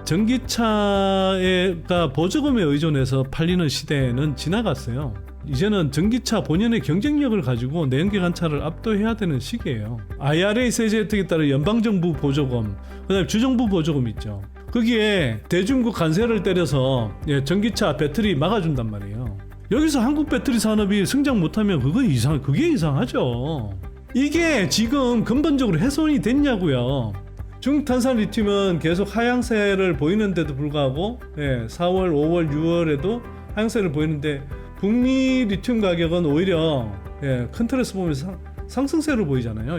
전기차가 보조금에 의존해서 팔리는 시대는 지나갔어요. 이제는 전기차 본연의 경쟁력을 가지고 내연기 관차를 압도해야 되는 시기예요. IRA 세제 혜택에 따른 연방정부 보조금, 그다음에 주정부 보조금 있죠. 거기에 대중국 관세를 때려서 전기차 배터리 막아준단 말이에요. 여기서 한국 배터리 산업이 성장 못하면 그게 이상하죠. 이게 지금 근본적으로 훼손이 됐냐고요. 중탄산 리튬은 계속 하향세를 보이는데도 불구하고 4월, 5월, 6월에도 하향세를 보이는데 북미 리튬 가격은 오히려 큰 틀에서 보면 상승세로 보이잖아요.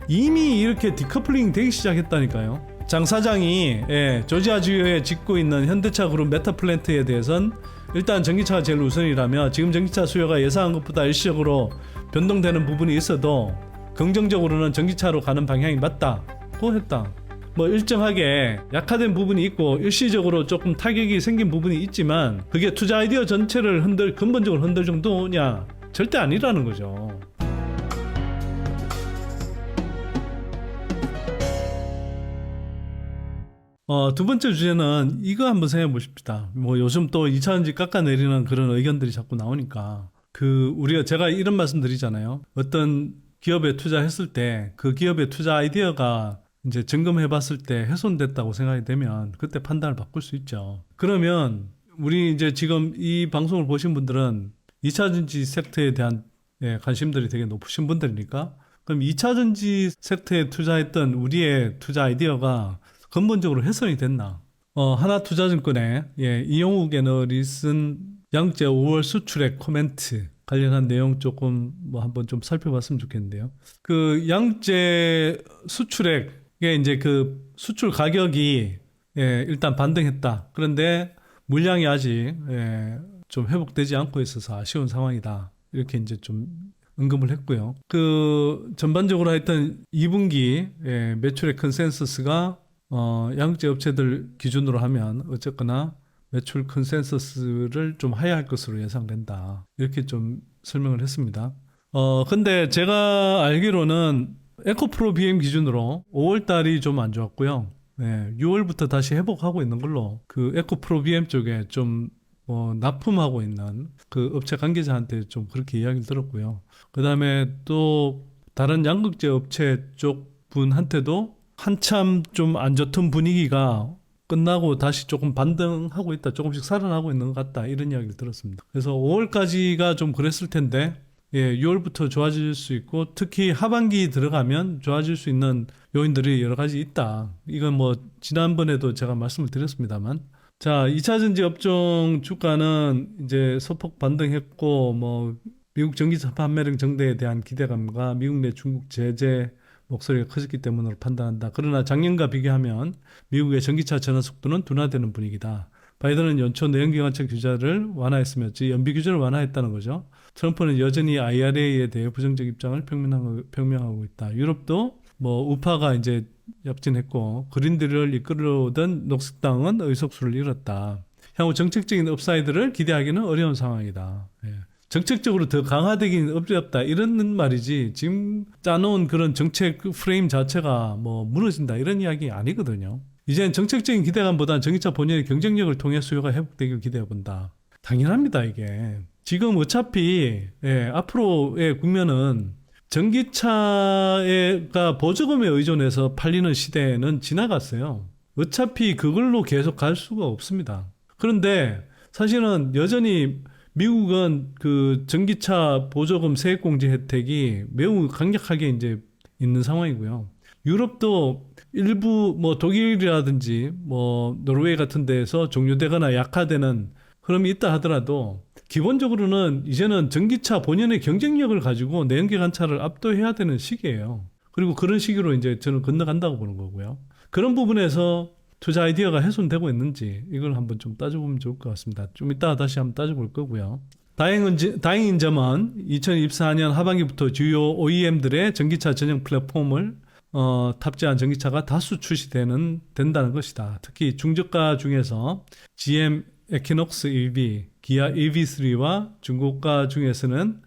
이미 이렇게 디커플링 되기 시작했다니까요. 장 사장이 조지아주에 짓고 있는 현대차 그룹 메타플랜트에 대해서는 일단 전기차가 제일 우선이라며 지금 전기차 수요가 예상한 것보다 일시적으로 변동되는 부분이 있어도 긍정적으로는 전기차로 가는 방향이 맞다고 했다. 뭐 일정하게 약화된 부분이 있고 일시적으로 조금 타격이 생긴 부분이 있지만 그게 투자 아이디어 전체를 근본적으로 흔들 정도냐? 절대 아니라는 거죠. 두 번째 주제는 이거 한번 생각해 보십시다. 뭐 요즘 또 2차전지 깎아내리는 그런 의견들이 자꾸 나오니까 제가 이런 말씀 드리잖아요. 어떤 기업에 투자했을 때 그 기업의 투자 아이디어가 이제 점검해 봤을 때 훼손됐다고 생각이 되면 그때 판단을 바꿀 수 있죠. 그러면 우리 이제 지금 이 방송을 보신 분들은 2차전지 섹터에 대한 관심들이 되게 높으신 분들이니까 그럼 2차전지 섹터에 투자했던 우리의 투자 아이디어가 근본적으로 훼손이 됐나? 하나투자증권의 이용욱 애널리스트는 양재 5월 수출액 코멘트 관련한 내용 조금 한번 좀 살펴봤으면 좋겠는데요. 그 양재 수출액에 이제 그 수출 가격이 일단 반등했다. 그런데 물량이 아직 좀 회복되지 않고 있어서 아쉬운 상황이다. 이렇게 이제 좀 언급을 했고요. 그 전반적으로 하여튼 2분기 매출의 컨센서스가 양재 업체들 기준으로 하면 어쨌거나 매출 컨센서스를 좀 하회할 것으로 예상된다. 이렇게 좀 설명을 했습니다. 근데 제가 알기로는 에코프로 BM 기준으로 5월 달이 좀 안 좋았고요. 6월부터 다시 회복하고 있는 걸로 그 에코프로 BM 쪽에 좀 납품하고 있는 그 업체 관계자한테 좀 그렇게 이야기를 들었고요. 그 다음에 또 다른 양극재 업체 쪽 분한테도 한참 좀 안 좋던 분위기가 끝나고 다시 조금 반등하고 있다. 조금씩 살아나고 있는 것 같다. 이런 이야기를 들었습니다. 그래서 5월까지가 좀 그랬을 텐데 6월부터 좋아질 수 있고 특히 하반기 들어가면 좋아질 수 있는 요인들이 여러 가지 있다. 이건 뭐 지난번에도 제가 말씀을 드렸습니다만 자, 2차전지 업종 주가는 이제 소폭 반등했고 뭐 미국 전기차 판매량 정대에 대한 기대감과 미국 내 중국 제재 목소리가 커졌기 때문으로 판단한다. 그러나 작년과 비교하면 미국의 전기차 전환 속도는 둔화되는 분위기다. 바이든은 연초 내연기관차 규제를 완화했으며 연비 규제를 완화했다는 거죠. 트럼프는 여전히 IRA에 대해 부정적 입장을 표명하고 있다. 유럽도 뭐 우파가 이제 躍진했고 그린들을 이끌어오던 녹색당은 의석수를 잃었다. 향후 정책적인 업사이드를 기대하기는 어려운 상황이다. 정책적으로 더 강화되기는 어렵다 이런 말이지 지금 짜놓은 그런 정책 프레임 자체가 뭐 무너진다 이런 이야기 아니거든요. 이제는 정책적인 기대감보다는 전기차 본연의 경쟁력을 통해 수요가 회복되길 기대해본다. 당연합니다. 이게 지금 어차피 앞으로의 국면은 전기차가 보조금에 의존해서 팔리는 시대는 지나갔어요. 어차피 그걸로 계속 갈 수가 없습니다. 그런데 사실은 여전히 미국은 그 전기차 보조금 세액공제 혜택이 매우 강력하게 이제 있는 상황이고요. 유럽도 일부 뭐 독일이라든지 뭐 노르웨이 같은 데에서 종료되거나 약화되는 흐름이 있다 하더라도 기본적으로는 이제는 전기차 본연의 경쟁력을 가지고 내연기 관차를 압도해야 되는 시기예요. 그리고 그런 시기로 이제 저는 건너간다고 보는 거고요. 그런 부분에서 투자 아이디어가 훼손되고 있는지 이걸 한번 좀 따져보면 좋을 것 같습니다. 좀 이따가 다시 한번 따져볼 거고요. 다행인 점은 2024년 하반기부터 주요 OEM들의 전기차 전용 플랫폼을 탑재한 전기차가 다수 된다는 것이다. 특히 중저가 중에서 GM 에퀴녹스 EV, 기아 EV3와 중고가 중에서는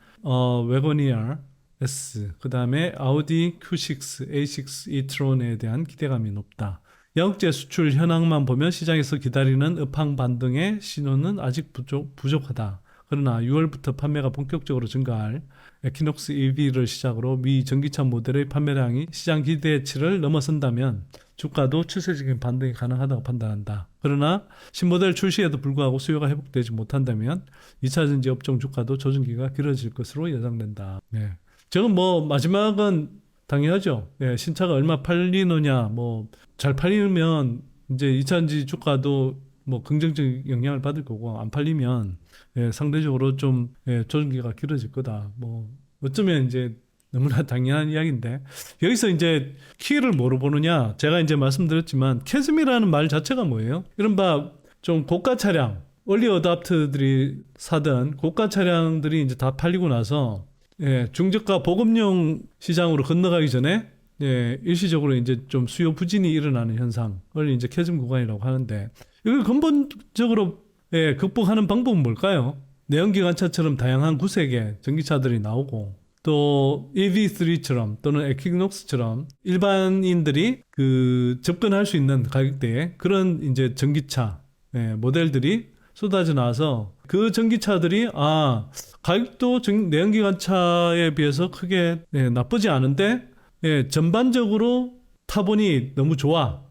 웨고니아 S, 그 다음에 아우디 Q6, A6 e-tron에 대한 기대감이 높다. 양극재 수출 현황만 보면 시장에서 기다리는 업황 반등의 신호는 아직 부족하다. 그러나 6월부터 판매가 본격적으로 증가할 에퀴녹스 EV를 시작으로 미 전기차 모델의 판매량이 시장 기대치를 넘어선다면 주가도 추세적인 반등이 가능하다고 판단한다. 그러나 신모델 출시에도 불구하고 수요가 회복되지 못한다면 2차전지 업종 주가도 조정기가 길어질 것으로 예상된다. 네. 저는 뭐 마지막은 당연하죠. 네, 신차가 얼마 팔리느냐, 뭐 잘 팔리면 이제 2차전지 주가도 뭐 긍정적 영향을 받을 거고, 안 팔리면 상대적으로 좀 조정기가 길어질 거다. 뭐 어쩌면 이제 너무나 당연한 이야기인데, 여기서 이제 키를 뭐로 보느냐, 제가 이제 말씀드렸지만 캐즘이라는 말 자체가 뭐예요? 이른바 좀 고가 차량, 얼리 어답터들이 사던 고가 차량들이 이제 다 팔리고 나서 중저가 보급용 시장으로 건너가기 전에 일시적으로 이제 좀 수요 부진이 일어나는 현상을 이제 캐즘 구간이라고 하는데, 이걸 근본적으로 극복하는 방법은 뭘까요? 내연기관차처럼 다양한 구색의 전기차들이 나오고, 또 EV3처럼 또는 에퀴녹스처럼 일반인들이 접근할 수 있는 가격대에 그런 이제 전기차 모델들이 쏟아져 나와서, 그 전기차들이 가격도 내연기관차에 비해서 크게 나쁘지 않은데 전반적으로 타보니 너무 좋아.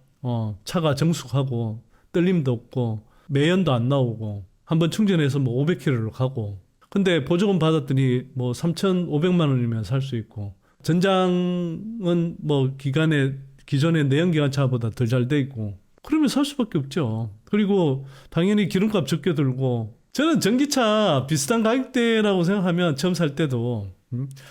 차가 정숙하고 떨림도 없고 매연도 안 나오고, 한번 충전해서 뭐 500km로 가고, 근데 보조금 받았더니 뭐 3,500만 원이면 살 수 있고, 전장은 뭐 기존의 내연기관차보다 덜 잘 돼 있고, 그러면 살 수밖에 없죠. 그리고 당연히 기름값 적게 들고, 저는 전기차 비슷한 가격대라고 생각하면 처음 살 때도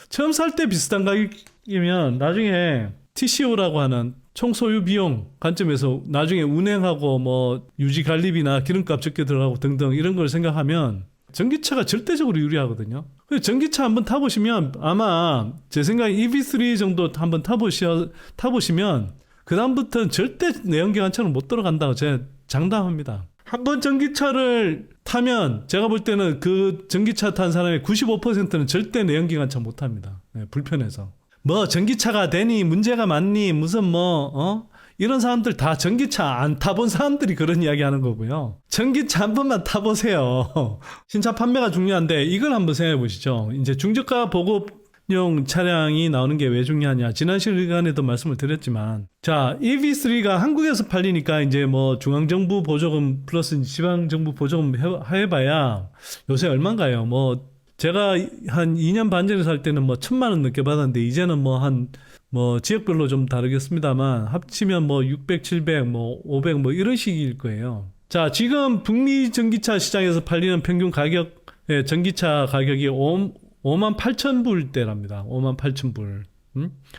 처음 살 때 비슷한 가격이면 나중에 TCO라고 하는 총 소유 비용 관점에서 나중에 운행하고 뭐 유지 관리비나 기름값 적게 들어가고 등등 이런 걸 생각하면 전기차가 절대적으로 유리하거든요. 전기차 한번 타보시면 아마 제 생각에 EV3 정도 한번 타보시면 그 다음부터는 절대 내연기관차는 못 들어간다고 제가 장담합니다. 한번 전기차를 타면 제가 볼 때는 그 전기차 탄 사람의 95%는 절대 내연기관차 못 탑니다. 불편해서. 뭐 전기차가 되니 문제가 많니 무슨 이런 사람들 다 전기차 안 타본 사람들이 그런 이야기 하는 거고요. 전기차 한 번만 타보세요. 신차 판매가 중요한데 이걸 한번 생각해 보시죠. 이제 중저가 보급용 차량이 나오는 게 왜 중요하냐. 지난 시간에도 말씀을 드렸지만, 자, EV3가 한국에서 팔리니까 이제 뭐 중앙정부 보조금 플러스 지방정부 보조금 해봐야 요새 얼마인가요? 뭐 제가 한 2년 반 전에 살 때는 뭐 1,000만 원 넘게 받았는데, 이제는 뭐 지역별로 좀 다르겠습니다만 합치면 뭐 600, 700, 뭐 500 뭐 이런 식일 거예요. 자, 지금 북미 전기차 시장에서 팔리는 평균 가격, 전기차 가격이 58,000불대랍니다. 58,000불.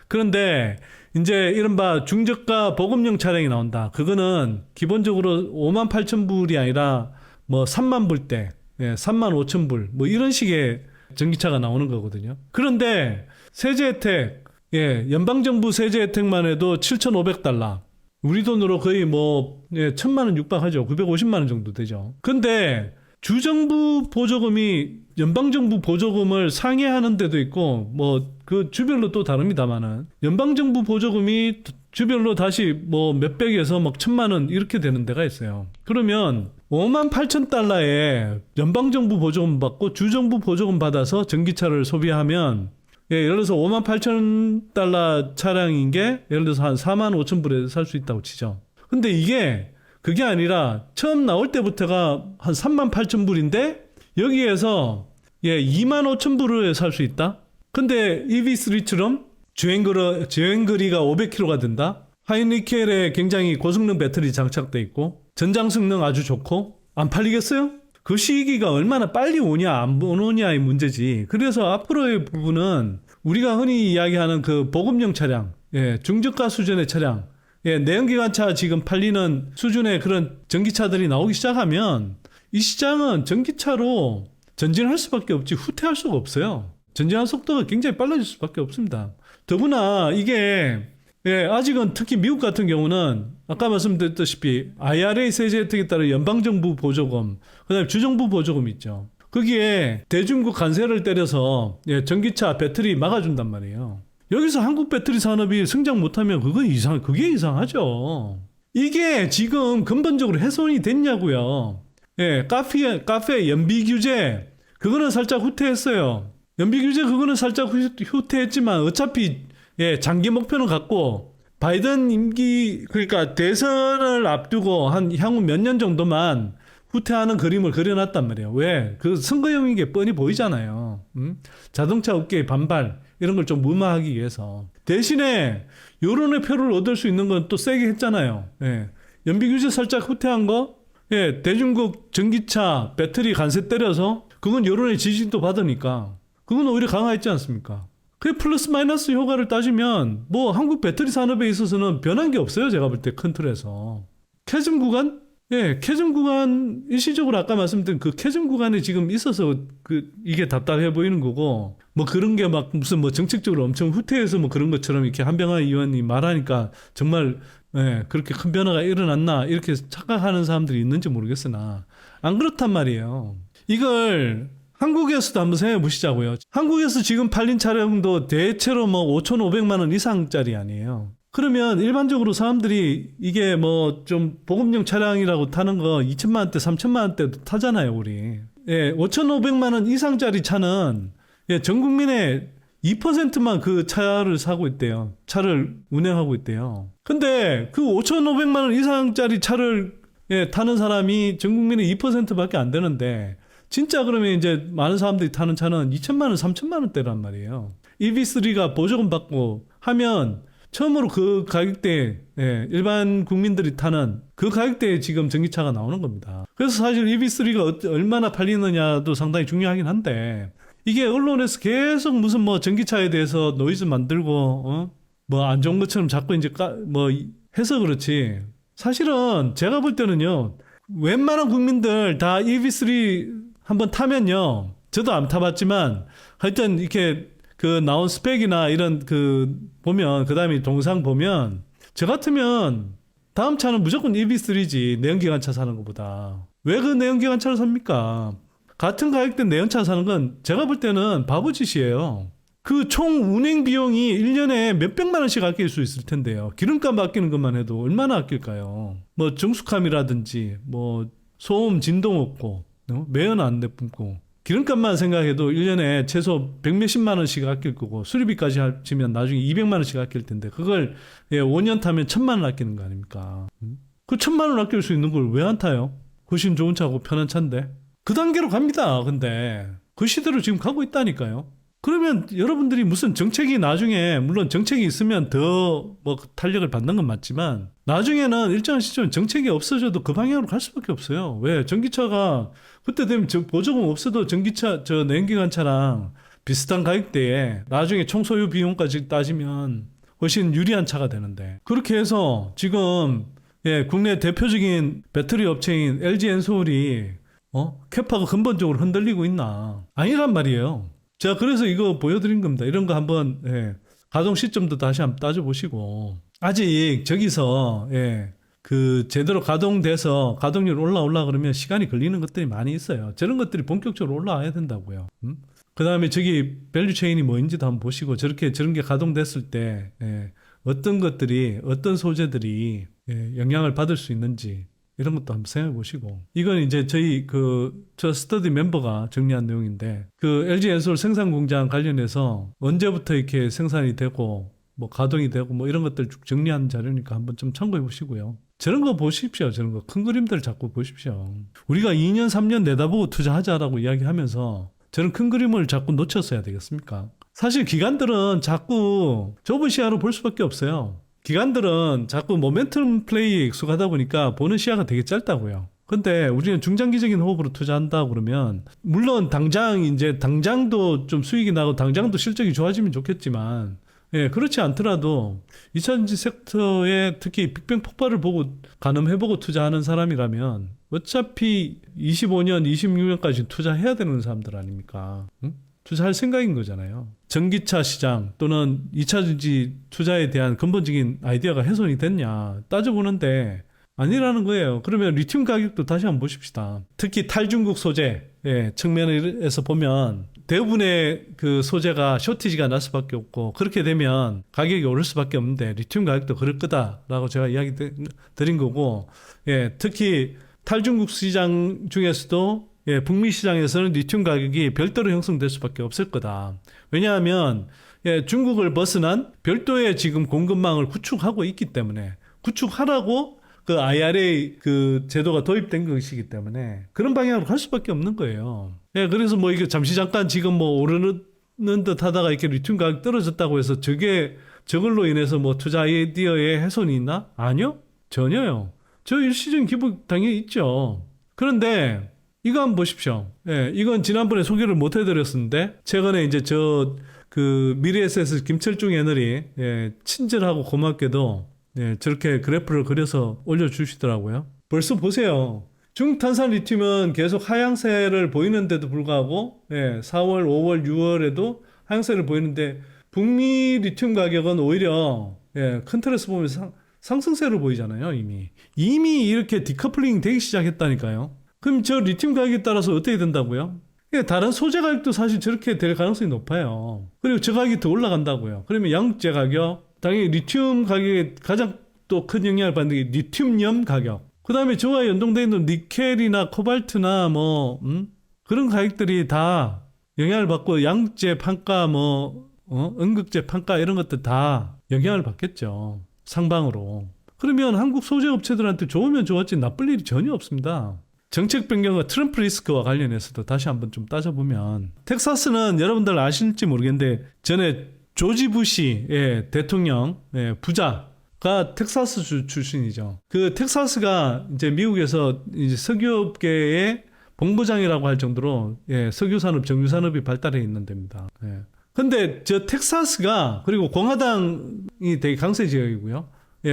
그런데 이제 이른바 중저가 보급용 차량이 나온다. 그거는 기본적으로 58,000불이 아니라 뭐 3만 불대, 35,000불 뭐 이런 식의 전기차가 나오는 거거든요. 그런데 세제 혜택, 연방정부 세제 혜택만 해도 7,500달러. 우리 돈으로 거의 뭐 1,000만 원 육박하죠. 950만 원 정도 되죠. 근데 주정부 보조금이 연방정부 보조금을 상회하는 데도 있고, 뭐 그 주별로 또 다릅니다만은, 연방정부 보조금이 주별로 다시 뭐 몇백에서 막 1,000만 원 이렇게 되는 데가 있어요. 그러면 58,000달러에 연방정부 보조금 받고 주정부 보조금 받아서 전기차를 소비하면, 예를 들어서 58,000달러 차량인 게 예를 들어서 한 45,000불에 살 수 있다고 치죠. 근데 그게 아니라 처음 나올 때부터가 한 38,000불인데 여기에서 25,000불에 살 수 있다? 근데 EV3처럼 주행거리가 500km가 된다? 하이니켈에 굉장히 고성능 배터리 장착돼 있고 전장 성능 아주 좋고, 안 팔리겠어요? 그 시기가 얼마나 빨리 오냐 안 오냐의 문제지. 그래서 앞으로의 부분은 우리가 흔히 이야기하는 그 보급용 차량, 중저가 수준의 차량, 내연기관차 지금 팔리는 수준의 그런 전기차들이 나오기 시작하면 이 시장은 전기차로 전진할 수밖에 없지 후퇴할 수가 없어요. 전진하는 속도가 굉장히 빨라질 수밖에 없습니다. 더구나 이게 아직은 특히 미국 같은 경우는 아까 말씀드렸다시피 IRA 세제 혜택에 따라 연방정부 보조금, 그다음에 주정부 보조금 있죠. 거기에 대중국 관세를 때려서 전기차 배터리 막아준단 말이에요. 여기서 한국 배터리 산업이 성장 못하면 그게 이상하죠. 이게 지금 근본적으로 훼손이 됐냐고요. 예, 카페 연비 규제 그거는 살짝 후퇴했어요. 연비 규제 그거는 살짝 후퇴했지만 어차피 예, 장기 목표는 갖고 바이든 임기 그러니까 대선을 앞두고 한 향후 몇 년 정도만 후퇴하는 그림을 그려놨단 말이에요. 왜? 그 선거용인 게 뻔히 보이잖아요. 자동차 업계의 반발 이런 걸 좀 무마하기 위해서 대신에 여론의 표를 얻을 수 있는 건 또 세게 했잖아요. 예. 연비 규제 살짝 후퇴한 거, 예, 대중국 전기차 배터리 관세 때려서 그건 여론의 지지도 받으니까 그건 오히려 강화했지 않습니까? 그 플러스 마이너스 효과를 따지면 뭐 한국 배터리 산업에 있어서는 변한 게 없어요. 제가 볼 때 큰 틀에서. 캐즘 구간? 예, 캐즘 구간 일시적으로 아까 말씀드린 그 캐즘 구간에 지금 있어서 그 이게 답답해 보이는 거고 뭐 그런 게 막 무슨 뭐 정책적으로 엄청 후퇴해서 뭐 그런 것처럼 이렇게 한병화 의원이 말하니까 정말 예, 그렇게 큰 변화가 일어났나 이렇게 착각하는 사람들이 있는지 모르겠으나 안 그렇단 말이에요. 이걸 한국에서도 한번 생각해 보시자고요. 한국에서 지금 팔린 차량도 대체로 뭐 5,500만 원 이상짜리 아니에요. 그러면 일반적으로 사람들이 이게 뭐 좀 보급용 차량이라고 타는 거 2천만 원대, 3천만 원대도 타잖아요, 우리. 예, 5,500만 원 이상짜리 차는 예, 전 국민의 2%만 그 차를 사고 있대요. 차를 운행하고 있대요. 근데 그 5,500만 원 이상짜리 차를 예, 타는 사람이 전 국민의 2%밖에 안 되는데 진짜 그러면 이제 많은 사람들이 타는 차는 2천만 원, 3천만 원대란 말이에요. EV3가 보조금 받고 하면 처음으로 그 가격대에 예, 일반 국민들이 타는 그 가격대에 지금 전기차가 나오는 겁니다. 그래서 사실 EV3가 얼마나 팔리느냐도 상당히 중요하긴 한데 이게 언론에서 계속 무슨 뭐 전기차에 대해서 노이즈 만들고 뭐 안 좋은 것처럼 자꾸 이제 뭐 해서 그렇지 사실은 제가 볼 때는요 웬만한 국민들 다 EV3 한번 타면요 저도 안 타봤지만 하여튼 이렇게 그 나온 스펙이나 이런 그 보면 그 다음에 동상 보면 저 같으면 다음 차는 무조건 EV3지 내연기관차 사는 것보다 왜 그 내연기관차를 삽니까? 같은 가격대 내연차 사는 건 제가 볼 때는 바보짓이에요. 그 총 운행 비용이 1년에 몇백만 원씩 아낄 수 있을 텐데요. 기름값 아끼는 것만 해도 얼마나 아낄까요? 뭐 정수함이라든지 뭐 소음 진동 없고 매연 안 내뿜고 기름값만 생각해도 1년에 최소 100몇십만 원씩 아낄 거고 수리비까지 합치면 나중에 200만 원씩 아낄 텐데 그걸 5년 타면 1,000만 원 아끼는 거 아닙니까? 그 1,000만 원 아낄 수 있는 걸 왜 안 타요? 훨씬 좋은 차고 편한 차인데 그 단계로 갑니다. 근데 그 시대로 지금 가고 있다니까요. 그러면 여러분들이 무슨 정책이 나중에 물론 정책이 있으면 더 뭐 탄력을 받는 건 맞지만 나중에는 일정한 시점에 정책이 없어져도 그 방향으로 갈 수밖에 없어요. 왜? 전기차가 그때 되면 보조금 없어도 전기차 저 내연기관차랑 비슷한 가격대에 나중에 총소유 비용까지 따지면 훨씬 유리한 차가 되는데 그렇게 해서 지금 예, 국내 대표적인 배터리 업체인 LG 엔솔이 캐파가 근본적으로 흔들리고 있나? 아니란 말이에요. 제가 그래서 이거 보여드린 겁니다. 이런 거 한번 예, 가동 시점도 다시 한번 따져보시고 아직 저기서 예, 그 제대로 가동돼서 가동률 올라 그러면 시간이 걸리는 것들이 많이 있어요. 저런 것들이 본격적으로 올라와야 된다고요. 그 다음에 저기 밸류 체인이 뭐인지도 한번 보시고 저런 게 가동됐을 때 예, 어떤 것들이 어떤 소재들이 예, 영향을 받을 수 있는지 이런 것도 한번 생각해 보시고 이건 이제 저희 저 스터디 멤버가 정리한 내용인데 그 LG 엔솔 생산 공장 관련해서 언제부터 이렇게 생산이 되고 뭐 가동이 되고 뭐 이런 것들 쭉 정리한 자료니까 한번 좀 참고해 보시고요. 저런 거 보십시오. 저런 거 큰 그림들 자꾸 보십시오. 우리가 2년 3년 내다보고 투자하자라고 이야기하면서 저런 큰 그림을 자꾸 놓쳤어야 되겠습니까? 사실 기관들은 자꾸 좁은 시야로 볼 수밖에 없어요. 기관들은 자꾸 모멘텀 플레이에 익숙하다 보니까 보는 시야가 되게 짧다고요. 근데 우리는 중장기적인 호흡으로 투자한다 그러면 물론 당장도 좀 수익이 나고 당장도 실적이 좋아지면 좋겠지만 예, 그렇지 않더라도 2차전지 섹터에 특히 빅뱅 폭발을 보고 가늠해보고 투자하는 사람이라면 어차피 25년, 26년까지 투자해야 되는 사람들 아닙니까? 응? 투자할 생각인 거잖아요. 전기차 시장 또는 2차전지 투자에 대한 근본적인 아이디어가 훼손이 됐냐 따져보는데 아니라는 거예요. 그러면 리튬 가격도 다시 한번 보십시다. 특히 탈중국 소재 측면에서 보면 대부분의 그 소재가 쇼티지가 날 수밖에 없고 그렇게 되면 가격이 오를 수밖에 없는데 리튬 가격도 그럴 거다라고 제가 이야기 드린 거고 예, 특히 탈중국 시장 중에서도 예, 북미 시장에서는 리튬 가격이 별도로 형성될 수밖에 없을 거다. 왜냐하면 예, 중국을 벗어난 별도의 지금 공급망을 구축하고 있기 때문에 구축하라고 그 IRA 그 제도가 도입된 것이기 때문에 그런 방향으로 갈 수밖에 없는 거예요. 예, 그래서 뭐 이게 잠시 잠깐 지금 뭐 오르는 듯 하다가 이렇게 리튬 가격 떨어졌다고 해서 저걸로 인해서 뭐 투자 아이디어에 훼손이 있나? 아니요. 전혀요. 저 일시적인 기복 당연히 있죠. 그런데 이거 한번 보십시오. 예, 이건 지난번에 소개를 못 해드렸었는데 최근에 이제 그 미래에셋 김철중 애널이 예, 친절하고 고맙게도 예, 저렇게 그래프를 그려서 올려주시더라고요. 벌써 보세요. 중탄산 리튬은 계속 하향세를 보이는데도 불구하고 예, 4월, 5월, 6월에도 하향세를 보이는데 북미 리튬 가격은 오히려 예, 컨트레스 보면 상승세를 보이잖아요. 이미 이렇게 디커플링 되기 시작했다니까요. 그럼 저 리튬 가격에 따라서 어떻게 된다고요? 다른 소재 가격도 사실 저렇게 될 가능성이 높아요. 그리고 저 가격이 더 올라간다고요. 그러면 양극재 가격, 당연히 리튬 가격에 가장 또 큰 영향을 받는 게 리튬염 가격. 그 다음에 저와 연동되어 있는 니켈이나 코발트나 그런 가격들이 다 영향을 받고 양극재 판가 음극재 판가 이런 것들 다 영향을 받겠죠. 상방으로. 그러면 한국 소재 업체들한테 좋으면 좋았지 나쁠 일이 전혀 없습니다. 정책 변경과 트럼프 리스크와 관련해서도 다시 한번 좀 따져보면 텍사스는 여러분들 아실지 모르겠는데 전에 조지 부시 대통령 부자가 텍사스 출신이죠. 그 텍사스가 이제 미국에서 이제 석유업계의 본부장이라고 할 정도로 석유 산업, 정유 산업이 발달해 있는 데입니다. 근데 저 텍사스가 그리고 공화당이 되게 강세 지역이고요.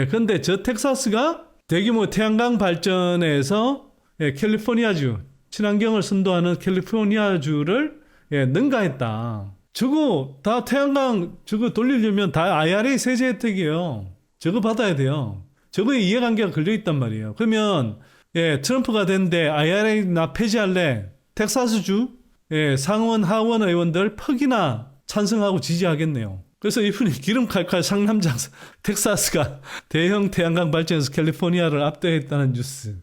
근데 저 텍사스가 대규모 태양광 발전에서 캘리포니아주, 친환경을 선도하는 캘리포니아주를 능가했다. 저거 다 태양광 저거 돌리려면 다 IRA 세제 혜택이에요. 저거 받아야 돼요. 저거에 이해관계가 걸려있단 말이에요. 그러면 트럼프가 됐는데 IRA 나 폐지할래. 텍사스주 상원 하원 의원들 퍽이나 찬성하고 지지하겠네요. 그래서 이분이 기름 칼칼 상남자 텍사스가 대형 태양광 발전에서 캘리포니아를 압도했다는 뉴스.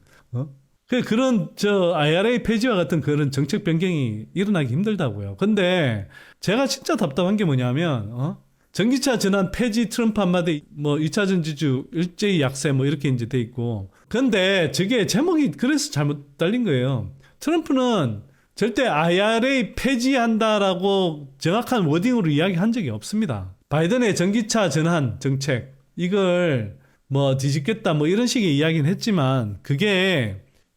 그런 IRA 폐지와 같은 그런 정책 변경이 일어나기 힘들다고요. 근데 제가 진짜 답답한 게 뭐냐면 전기차 전환 폐지 트럼프 한마디 2차 전지주 일제히 약세 이렇게 이제 돼 있고. 근데 저게 제목이 그래서 잘못 달린 거예요. 트럼프는 절대 IRA 폐지한다라고 정확한 워딩으로 이야기한 적이 없습니다. 바이든의 전기차 전환 정책 이걸 뒤집겠다 이런 식의 이야기는 했지만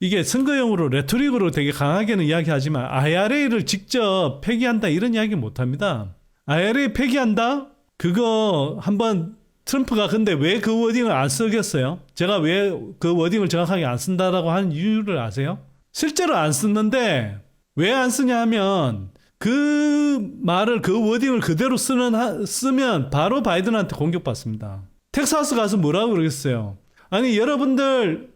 이게 선거용으로 레토릭으로 되게 강하게는 이야기하지만 IRA를 직접 폐기한다 이런 이야기 못합니다. IRA 폐기한다? 그거 한번 트럼프가 근데 왜 그 워딩을 안 쓰겠어요? 제가 왜 그 워딩을 정확하게 안 쓴다라고 하는 이유를 아세요? 실제로 안 쓰는데 왜 안 쓰냐 하면 그 말을 그 워딩을 그대로 쓰면 바로 바이든한테 공격받습니다. 텍사스 가서 뭐라고 그러겠어요? 아니 여러분들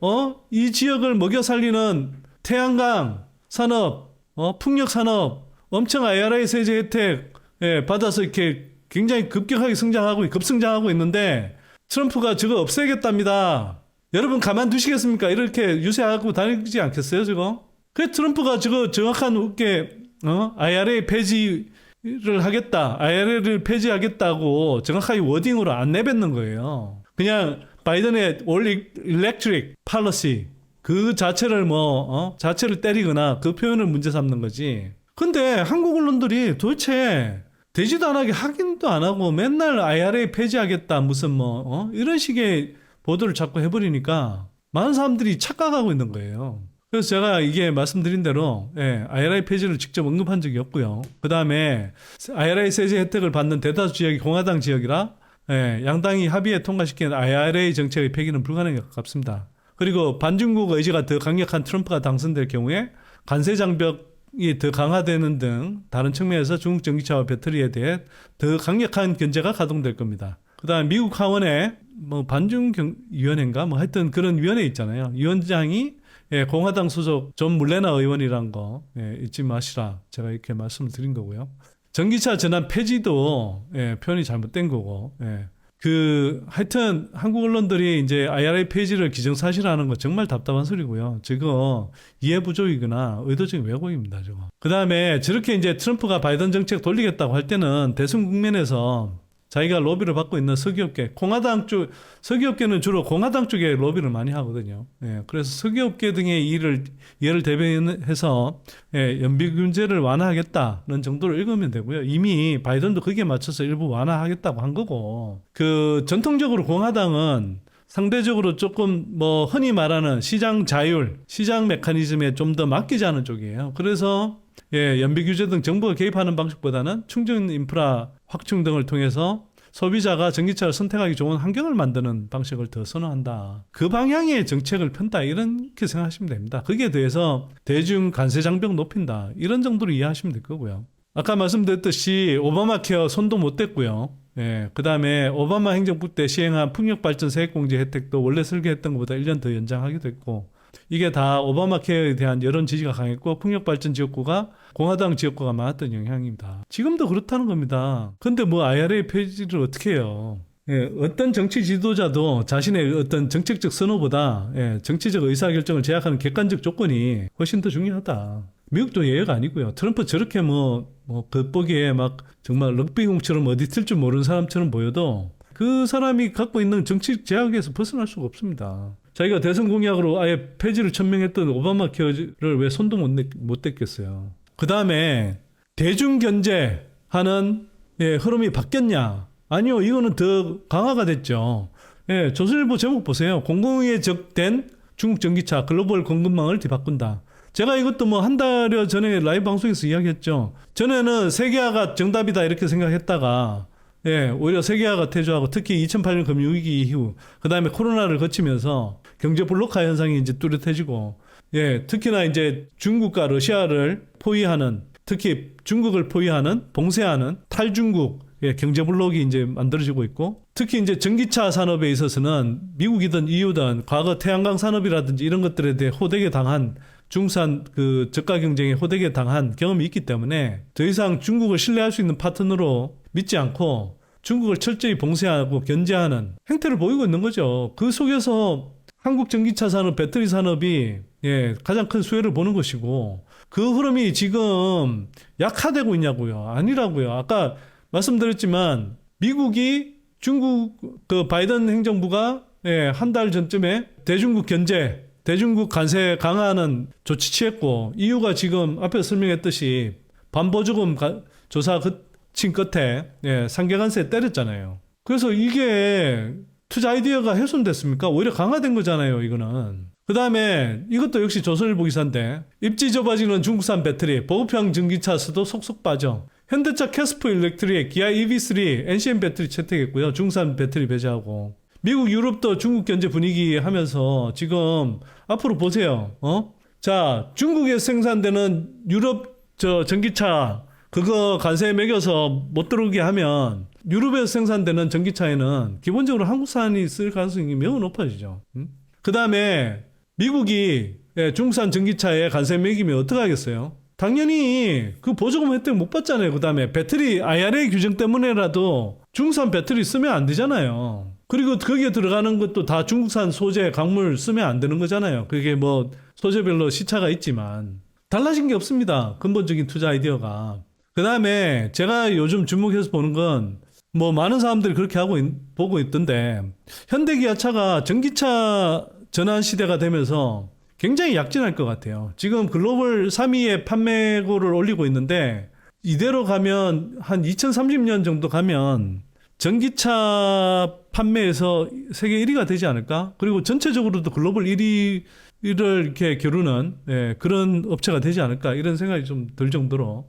이 지역을 먹여 살리는 태양광 산업, 풍력 산업 엄청 IRA 세제 혜택 받아서 이렇게 굉장히 급격하게 급성장하고 있는데 트럼프가 저거 없애겠답니다. 여러분 가만두시겠습니까? 이렇게 유세하고 다니지 않겠어요, 저거? 그래 트럼프가 저거 정확한 IRA 폐지를 하겠다, IRA를 폐지하겠다고 정확하게 워딩으로 안 내뱉는 거예요. 그냥 바이든의 올 일렉트릭 팔러시 그 자체를 자체를 때리거나 그 표현을 문제 삼는 거지. 근데 한국 언론들이 도대체 되지도 않게 확인도 안 하고 맨날 IRA 폐지하겠다 무슨 이런 식의 보도를 자꾸 해버리니까 많은 사람들이 착각하고 있는 거예요. 그래서 제가 이게 말씀드린 대로 IRA 폐지를 직접 언급한 적이 없고요. 그 다음에 IRA 세제 혜택을 받는 대다수 지역이 공화당 지역이라 양당이 합의에 통과시킨 IRA 정책의 폐기는 불가능에 가깝습니다. 그리고 반중국 의지가 더 강력한 트럼프가 당선될 경우에 관세 장벽이 더 강화되는 등 다른 측면에서 중국 전기차와 배터리에 대해 더 강력한 견제가 가동될 겁니다. 그 다음 미국 하원에 반중위원회인가 하여튼 그런 위원회 있잖아요. 위원장이 예, 공화당 소속 존 물레나 의원이란 거 잊지 마시라. 제가 이렇게 말씀을 드린 거고요. 전기차 전환 폐지도 표현이 잘못된 거고. 하여튼 한국 언론들이 이제 IRA 폐지를 기정사실화하는 거 정말 답답한 소리고요. 저거 이해 부족이거나 의도적인 왜곡입니다. 저거. 그 다음에 저렇게 이제 트럼프가 바이든 정책 돌리겠다고 할 때는 대선 국면에서 자기가 로비를 받고 있는 서기업계, 서기업계는 주로 공화당 쪽에 로비를 많이 하거든요. 그래서 서기업계 등의 이해를 대변해서 연비 규제를 완화하겠다는 정도로 읽으면 되고요. 이미 바이든도 거기에 맞춰서 일부 완화하겠다고 한 거고, 전통적으로 공화당은 상대적으로 조금 흔히 말하는 시장 자율, 시장 메커니즘에 좀 더 맡기자는 쪽이에요. 그래서 연비 규제 등 정부가 개입하는 방식보다는 충전 인프라 확충 등을 통해서 소비자가 전기차를 선택하기 좋은 환경을 만드는 방식을 더 선호한다. 그 방향의 정책을 편다. 이렇게 생각하시면 됩니다. 거기에 대해서 대중 관세 장벽 높인다. 이런 정도로 이해하시면 될 거고요. 아까 말씀드렸듯이 오바마 케어 손도 못 댔고요. 그 다음에 오바마 행정부 때 시행한 풍력발전 세액공제 혜택도 원래 설계했던 것보다 1년 더 연장하기도 했고, 이게 다 오바마 케어에 대한 여론 지지가 강했고 풍력발전 지역구가 공화당 지역구가 많았던 영향입니다. 지금도 그렇다는 겁니다. 근데 IRA 폐지를 어떻게 해요? 어떤 정치 지도자도 자신의 어떤 정책적 선호보다 정치적 의사결정을 제약하는 객관적 조건이 훨씬 더 중요하다. 미국도 예외가 아니고요. 트럼프 저렇게 겉보기에 막 정말 럭비공처럼 어디 틀 줄 모르는 사람처럼 보여도 그 사람이 갖고 있는 정치 제약에서 벗어날 수가 없습니다. 자기가 대선 공약으로 아예 폐지를 천명했던 오바마 케어를 왜 손도 못 댔겠어요. 그 다음에 대중견제하는 흐름이 바뀌었냐? 아니요, 이거는 더 강화가 됐죠. 조선일보 제목 보세요. 공공위에 적된 중국 전기차 글로벌 공급망을 뒤바꾼다. 제가 이것도 한 달여 전에 라이브 방송에서 이야기했죠. 전에는 세계화가 정답이다 이렇게 생각했다가 오히려 세계화가 퇴조하고 특히 2008년 금융위기 이후 그 다음에 코로나를 거치면서 경제 블록화 현상이 이제 뚜렷해지고 특히나 이제 중국과 러시아를 포위하는, 특히 중국을 포위하는, 봉쇄하는 탈중국 경제 블록이 이제 만들어지고 있고, 특히 이제 전기차 산업에 있어서는 미국이든 EU든 과거 태양광 산업이라든지 이런 것들에 대해 호되게 당한 중국산 저가 경쟁에 호되게 당한 경험이 있기 때문에 더 이상 중국을 신뢰할 수 있는 파트너로 믿지 않고 중국을 철저히 봉쇄하고 견제하는 행태를 보이고 있는 거죠. 그 속에서 한국 전기차 산업, 배터리 산업이 가장 큰 수혜를 보는 것이고, 그 흐름이 지금 약화되고 있냐고요? 아니라고요. 아까 말씀드렸지만 미국이 중국 바이든 행정부가 한 달 전쯤에 대중국 견제, 대중국 관세 강화하는 조치 취했고, EU가 지금 앞에서 설명했듯이 반보조금 조사 친 끝에 상계관세 때렸잖아요. 그래서 이게 투자 아이디어가 훼손됐습니까? 오히려 강화된 거잖아요, 이거는. 그 다음에 이것도 역시 조선일보 기사인데, 입지 좁아지는 중국산 배터리, 보급형 전기차 수도 속속 빠져. 현대차 캐스퍼 일렉트릭, 기아 EV3, NCM 배터리 채택했고요. 중국산 배터리 배제하고. 미국, 유럽도 중국 견제 분위기 하면서 지금 앞으로 보세요. 자, 중국에 생산되는 유럽 전기차 그거 관세 매겨서 못 들어오게 하면 유럽에서 생산되는 전기차에는 기본적으로 한국산이 쓸 가능성이 매우 높아지죠. 그 다음에 미국이 중국산 전기차에 관세 매기면 어떡하겠어요? 당연히 그 보조금 혜택 못 받잖아요. 그 다음에 배터리 IRA 규정 때문에라도 중국산 배터리 쓰면 안 되잖아요. 그리고 거기에 들어가는 것도 다 중국산 소재, 광물 쓰면 안 되는 거잖아요. 그게 소재별로 시차가 있지만 달라진 게 없습니다. 근본적인 투자 아이디어가. 그 다음에 제가 요즘 주목해서 보는 건 많은 사람들이 그렇게 보고 있던데, 현대기아차가 전기차 전환 시대가 되면서 굉장히 약진할 것 같아요. 지금 글로벌 3위의 판매고를 올리고 있는데, 이대로 가면 한 2030년 정도 가면 전기차 판매에서 세계 1위가 되지 않을까? 그리고 전체적으로도 글로벌 1위를 이렇게 겨루는 그런 업체가 되지 않을까? 이런 생각이 좀 들 정도로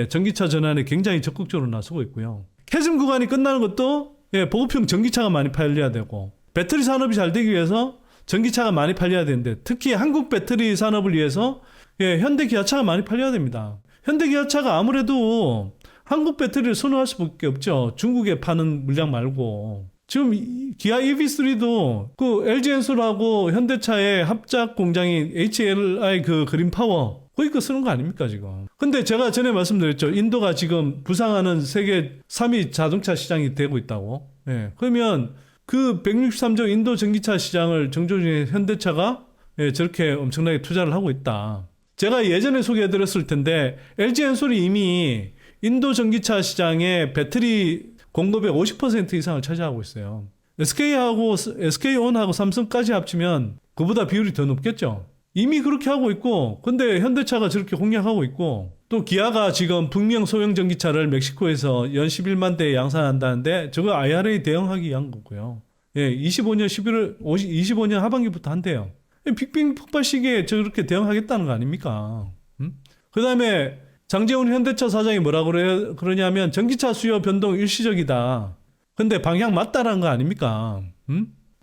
전기차 전환에 굉장히 적극적으로 나서고 있고요. 캐즘 구간이 끝나는 것도 보급형 전기차가 많이 팔려야 되고, 배터리 산업이 잘 되기 위해서 전기차가 많이 팔려야 되는데, 특히 한국 배터리 산업을 위해서 현대기아차가 많이 팔려야 됩니다. 현대기아차가 아무래도 한국 배터리를 선호할 수밖에 없죠. 중국에 파는 물량 말고. 지금 기아 EV3도 그 LG 엔솔하고 현대차의 합작 공장인 HLI 그 그린파워 거기 거 쓰는 거 아닙니까 지금. 근데 제가 전에 말씀드렸죠. 인도가 지금 부상하는 세계 3위 자동차 시장이 되고 있다고. 예. 그러면 그 163조 인도 전기차 시장을 정조준의 현대차가 예, 저렇게 엄청나게 투자를 하고 있다. 제가 예전에 소개해드렸을 텐데 LG 엔솔이 이미 인도 전기차 시장의 배터리 공급의 50% 이상을 차지하고 있어요. SK온하고 삼성까지 합치면 그보다 비율이 더 높겠죠. 이미 그렇게 하고 있고, 근데 현대차가 저렇게 공략하고 있고, 또 기아가 지금 북명 소형 전기차를 멕시코에서 연 11만 대 양산한다는데 저거 IRA 대응하기 위한 거고요. 예, 25년 하반기부터 한대요. 빅뱅 폭발 시기에 저렇게 대응하겠다는 거 아닙니까? 그 다음에 장재훈 현대차 사장이 뭐라고 그러냐면 전기차 수요 변동 일시적이다. 근데 방향 맞다라는 거 아닙니까?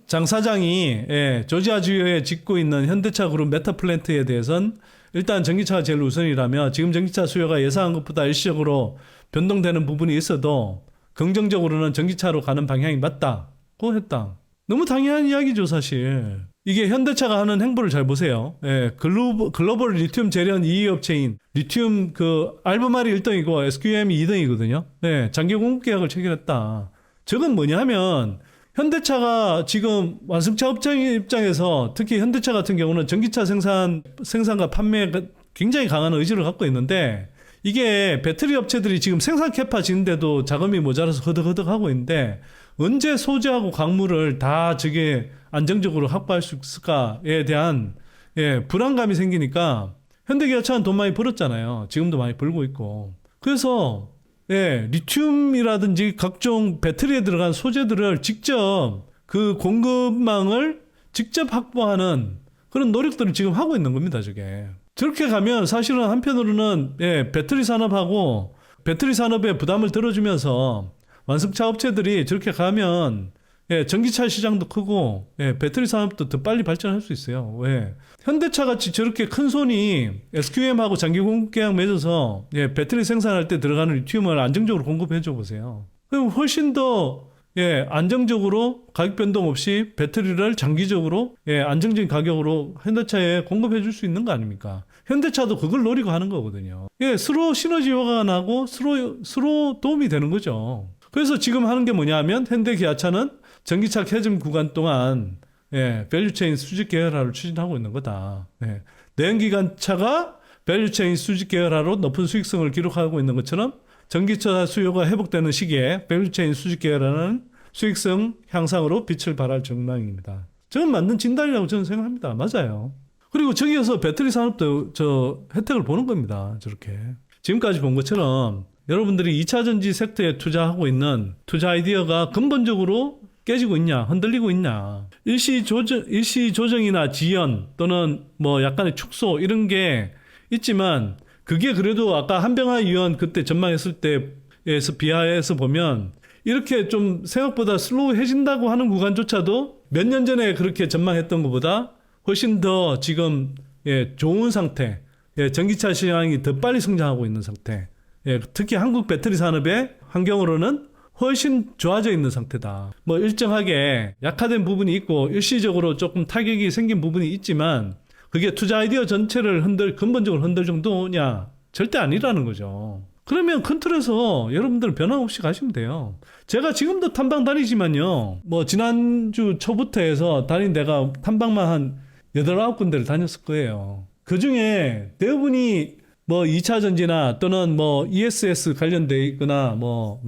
장 사장이 예, 조지아주에 짓고 있는 현대차 그룹 메타플랜트에 대해서는 일단 전기차가 제일 우선이라며 지금 전기차 수요가 예상한 것보다 일시적으로 변동되는 부분이 있어도 긍정적으로는 전기차로 가는 방향이 맞다고 했다. 너무 당연한 이야기죠 사실. 이게 현대차가 하는 행보를 잘 보세요. 예, 글로벌 리튬 재련 2위 업체인 리튬 그 알베마리 1등이고 SQM이 2등이거든요. 예, 장기 공급 계약을 체결했다. 저건 뭐냐 하면 현대차가 지금 완성차 업체 입장에서 특히 현대차 같은 경우는 전기차 생산과 판매에 굉장히 강한 의지를 갖고 있는데 이게 배터리 업체들이 지금 생산 캐파 지는데도 자금이 모자라서 허덕허덕 하고 있는데 언제 소재하고 광물을 다 저게 안정적으로 확보할 수 있을까에 대한 예, 불안감이 생기니까 현대기아차는 돈 많이 벌었잖아요. 지금도 많이 벌고 있고. 그래서 예, 리튬이라든지 각종 배터리에 들어간 소재들을 직접 그 공급망을 직접 확보하는 그런 노력들을 지금 하고 있는 겁니다. 저게. 저렇게 가면 사실은 한편으로는 예, 배터리 산업하고 배터리 산업에 부담을 들어주면서 완성차 업체들이 저렇게 가면 예, 전기차 시장도 크고 예, 배터리 산업도 더 빨리 발전할 수 있어요. 왜? 현대차 같이 저렇게 큰 손이 SQM하고 장기 공급 계약 맺어서 예, 배터리 생산할 때 들어가는 리튬을 안정적으로 공급해 줘 보세요. 그럼 훨씬 더 예, 안정적으로 가격 변동 없이 배터리를 장기적으로 예, 안정적인 가격으로 현대차에 공급해 줄 수 있는 거 아닙니까? 현대차도 그걸 노리고 하는 거거든요. 예, 서로 시너지가 나고 서로 도움이 되는 거죠. 그래서 지금 하는 게 뭐냐면 현대 기아차는 전기차 캐즘 구간 동안 예, 밸류체인 수직 계열화를 추진하고 있는 거다. 예, 내연기관차가 밸류체인 수직 계열화로 높은 수익성을 기록하고 있는 것처럼 전기차 수요가 회복되는 시기에 밸류체인 수직 계열화는 수익성 향상으로 빛을 발할 전망입니다. 저건 맞는 진단이라고 저는 생각합니다. 맞아요. 그리고 저기에서 배터리 산업도 저 혜택을 보는 겁니다. 저렇게. 지금까지 본 것처럼 여러분들이 2차 전지 섹터에 투자하고 있는 투자 아이디어가 근본적으로 깨지고 있냐, 흔들리고 있냐. 일시 조정이나 지연 또는 뭐 약간의 축소 이런 게 있지만 그게 그래도 아까 한병화 의원 그때 전망했을 때에서 비하해서 보면 이렇게 좀 생각보다 슬로우해진다고 하는 구간조차도 몇 년 전에 그렇게 전망했던 것보다 훨씬 더 지금 예, 좋은 상태, 예, 전기차 시장이 더 빨리 성장하고 있는 상태, 예, 특히 한국 배터리 산업의 환경으로는 훨씬 좋아져 있는 상태다. 뭐 일정하게 약화된 부분이 있고 일시적으로 조금 타격이 생긴 부분이 있지만 그게 투자 아이디어 전체를 근본적으로 흔들 정도냐? 절대 아니라는 거죠. 그러면 큰 틀에서 여러분들 변함없이 가시면 돼요. 제가 지금도 탐방 다니지만요. 뭐 지난주 초부터 해서 다닌 데가 탐방만 한 8, 9군데를 다녔을 거예요. 그 중에 대부분이 뭐 2차 전지나 또는 뭐 ESS 관련돼 있거나 뭐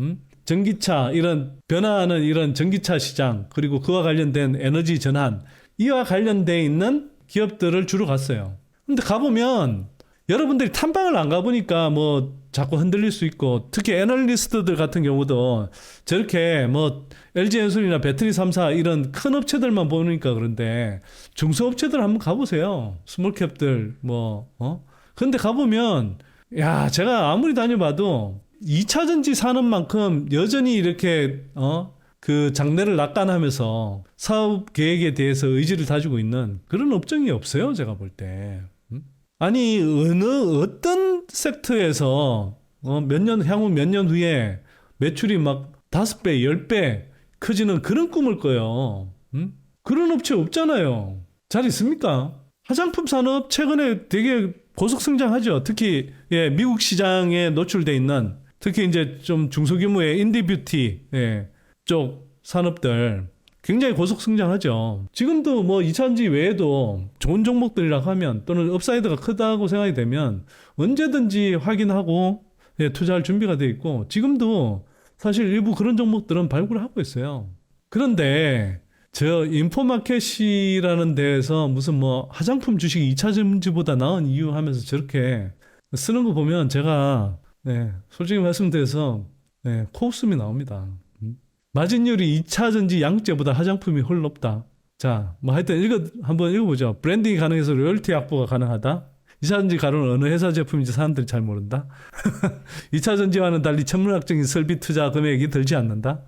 전기차 이런 변화하는 이런 전기차 시장 그리고 그와 관련된 에너지 전환 이와 관련돼 있는 기업들을 주로 갔어요. 근데 가보면 여러분들이 탐방을 안 가보니까 뭐 자꾸 흔들릴 수 있고 특히 애널리스트들 같은 경우도 저렇게 뭐 LG엔솔이나 배터리 3사 이런 큰 업체들만 보니까 그런데 중소업체들 한번 가보세요. 스몰캡들 근데 가보면 야 제가 아무리 다녀봐도 2차 전지 산업만큼 여전히 이렇게 그 장래를 낙관하면서 사업 계획에 대해서 의지를 다지고 있는 그런 업종이 없어요. 제가 볼 때. 아니 어떤 섹터에서 향후 몇 년 후에 매출이 막 5배, 10배 커지는 그런 꿈을 꿔요. 그런 업체 없잖아요. 잘 있습니까? 화장품 산업 최근에 되게 고속 성장하죠. 특히 예, 미국 시장에 노출돼 있는 특히 이제 좀 중소규모의 인디뷰티 예, 쪽 산업들 굉장히 고속 성장하죠. 지금도 뭐 2차전지 외에도 좋은 종목들이라고 하면 또는 업사이드가 크다고 생각이 되면 언제든지 확인하고 예, 투자할 준비가 돼 있고 지금도 사실 일부 그런 종목들은 발굴을 하고 있어요. 그런데 저 인포마켓이라는 데에서 무슨 뭐 화장품 주식이 2차전지보다 나은 이유 하면서 저렇게 쓰는 거 보면 제가 네, 솔직히 말씀드려서 네, 코웃음이 나옵니다. 마진율이 2차전지 양극재보다 화장품이 훨 높다. 자, 뭐 하여튼 한번 읽어보죠. 브랜딩이 가능해서 로열티 확보가 가능하다. 2차전지 가루는 어느 회사 제품인지 사람들이 잘 모른다. 2차전지와는 달리 천문학적인 설비 투자 금액이 들지 않는다.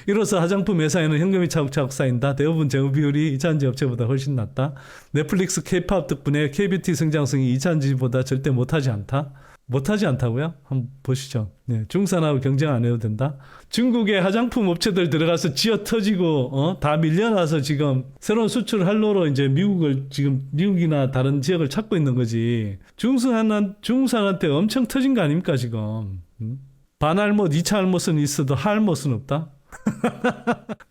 이로써 화장품 회사에는 현금이 차곡차곡 쌓인다. 대부분 재무 비율이 2차전지 업체보다 훨씬 낮다. 넷플릭스 K-팝 덕분에 K-뷰티 성장성이 2차전지보다 절대 못하지 않다. 못하지 않다고요? 한번 보시죠. 네, 중산하고 경쟁 안 해도 된다. 중국의 화장품 업체들 들어가서 지어 터지고 다 밀려나서 지금 새로운 수출 할로로 이제 미국이나 다른 지역을 찾고 있는 거지. 중국산한테 엄청 터진 거 아닙니까 지금? 반할못, 2차 할못은 있어도 하할못은 없다.